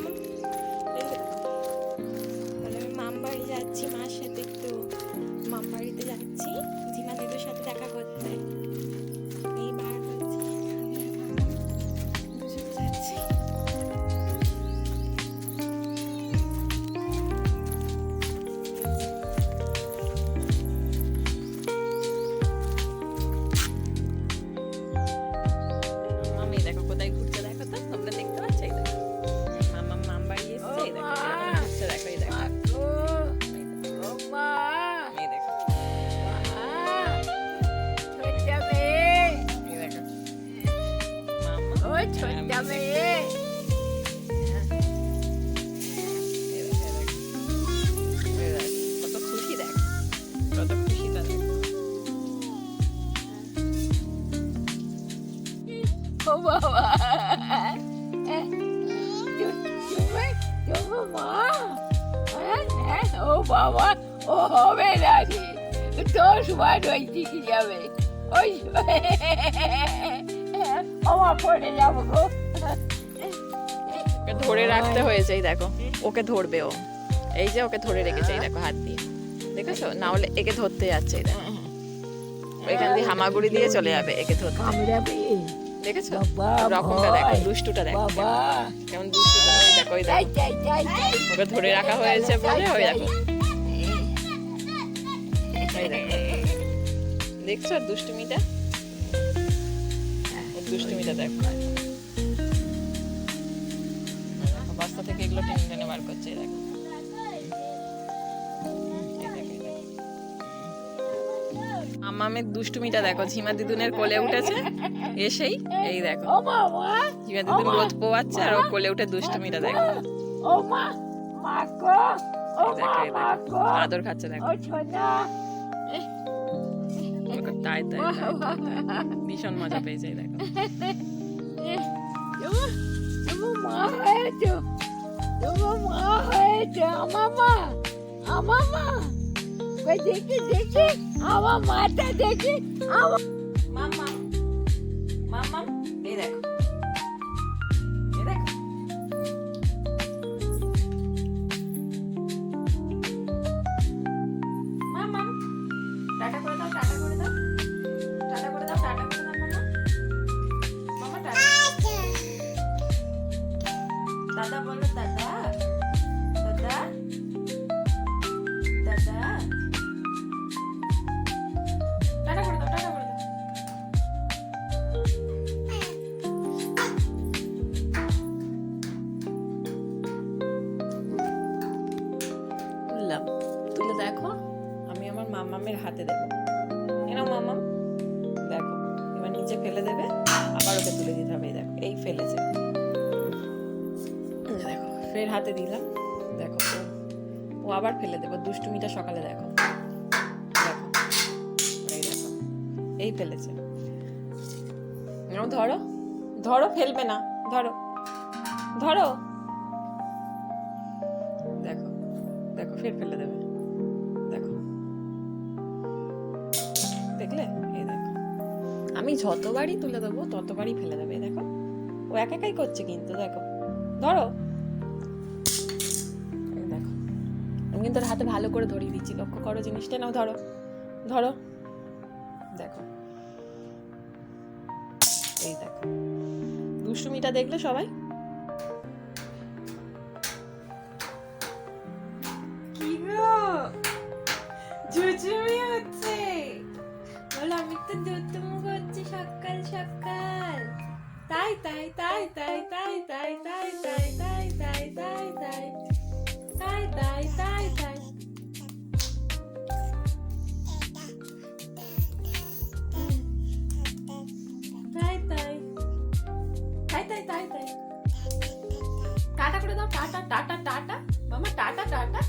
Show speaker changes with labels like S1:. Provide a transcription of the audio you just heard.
S1: মাম্মা আমি মামবাড়ি যাচ্ছি, মার সাথে একটু মামবাড়িতে যাচ্ছি ঝিমা দিদির সাথে দেখা করতে। এই বার যাচ্ছি। মামি দেখো কোথায় ঘুরছে, দেখো তো তোমরা দেখতে পাচ্ছ? এই দেখো মামা মামবাড়ি এসছে, এই দেখো ঘুরছে, দেখো এই দেখো এই দেখো কত খুশি, দেখ কত খুশি তাদের।
S2: ও বাবা, ও বাবা, ও হবে না রে, তোর সময় রয়েছি কি যাবে, ওই আমার পড়ে যাবো গো।
S1: ওকে ধরে রাখতে হয়েছে, এই দেখো ওকে ধরবে ও, এই যে ওকে ধরে রেখেছে, এই দেখো হাত দিয়ে, দেখেছো? না হলে একে ধরতে যাচ্ছে, এই দেখো ওইখান দিয়ে হামাগুড়ি দিয়ে চলে যাবে একে ধরতে, দেখেছো? রকমটা দেখো, দুষ্টুটা দেখো কেমন দুষ্টুটা, ওই দেখো ওই দেখো ওকে ধরে রাখা হয়েছে বলে, ওই দেখো এই দেখো, দেখছো দুষ্টুমিটা, দুষ্টুমিটা দেখো। বস্তা থেকে এগুলো টেনে টেনে বার করছে, এই দেখো মামামের দুষ্টুমিটা দেখো। ঝিমা দিদুনের কোলে উঠেছে এসেই, এই দেখো ঝিমা দিদুন রোদ পোয়াচ্ছে আর ও কোলে উঠে দুষ্টুমিটা দেখো, আদর খাচ্ছে দেখো, তাই তাই ভীষণ মজা পেয়েছে, এই দেখো
S2: মা হয়েছে, মা হয়েছে, আমার মা, আমার মা, দেখি দেখি আমার মাটা দেখি, আমার
S1: মামা মামা এই দেখো, এই দেখো মামা, টাটা করে দাও, টাটা করে দাও, টাটা করে দাও, টাটা করে দাও মামা, মামা টাটা, দাদা বলো, দাদা দাদা দাদা, টাটা করে দাও, টাটা করে দাও। তুললাম, তুলে দেখো আমি আমার মামামের হাতে দেবো, এনাও মামাম, দেখো এবার নিচে ফেলে দেবে, আবার ওকে তুলে দিতে হবে, এই দেখো এই ফেলেছে, দেখো ফের হাতে দিলাম, দেখো ও আবার ফেলে দেবো, দুষ্টুমিটা সকালে দেখো, দেখো এই দেখো এই ফেলেছে, নাও ধরো, ধরো ফেলবে না, ধরো ধরো, দেখো দেখো ফের ফেলে দেবে, দেখো দেখলে, এই দেখো আমি যতবারই তুলে দেবো ততবারই ফেলে দেবে, দেখো ও একা একাই করছে কিন্তু, দেখো ধরো, এই দেখো আমি কিন্তু ওর হাতে ভালো করে ধরিয়ে দিচ্ছি, লক্ষ্য করো জিনিসটা, নাও ধরো ধরো, দেখো এই দেখো দুষ্টুমিটা দেখলে সবাই, কি গো ঝুঝুমি হচ্ছে, বলো আমি তো দুষ্টুমি করছি সকাল সকাল, তাই তাই তাই তাই তাই তাই তাই তাই তাই তাই তাই তাই তাই তাই তাই তাই, টাটা করে দাও, টাটা টাটা টাটা মামা, টাটা টাটা।